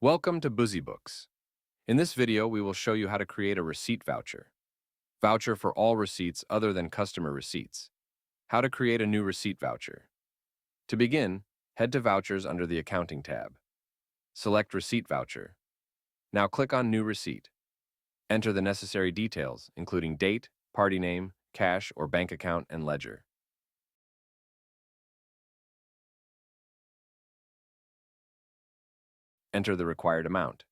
Welcome to BusyBooks. In this video, we will show you how to create a receipt voucher. Voucher for all receipts other than customer receipts. How to create a new receipt voucher. To begin, head to Vouchers under the Accounting tab. Select Receipt Voucher. Now click on New Receipt. Enter the necessary details, including date, party name, cash or bank account, and ledger. Enter the required amount.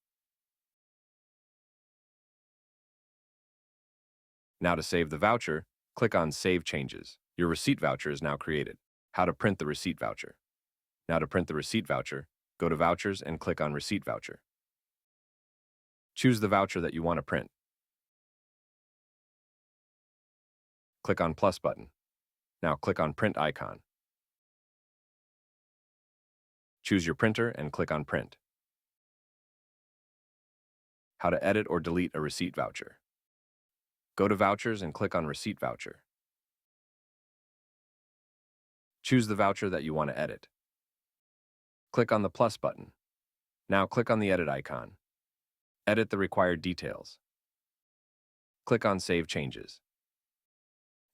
Now to save the voucher, click on Save Changes. Your receipt voucher is now created. How to print the receipt voucher. Now to print the receipt voucher, go to Vouchers and click on Receipt Voucher. Choose the voucher that you want to print. Click on Plus button. Now click on Print icon. Choose your printer and click on Print. How to edit or delete a receipt voucher. Go to Vouchers and click on Receipt Voucher. Choose the voucher that you want to edit. Click on the plus button. Now click on the edit icon. Edit the required details. Click on Save Changes.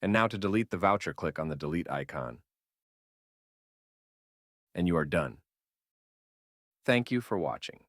And now to delete the voucher, click on the delete icon. And you are done. Thank you for watching.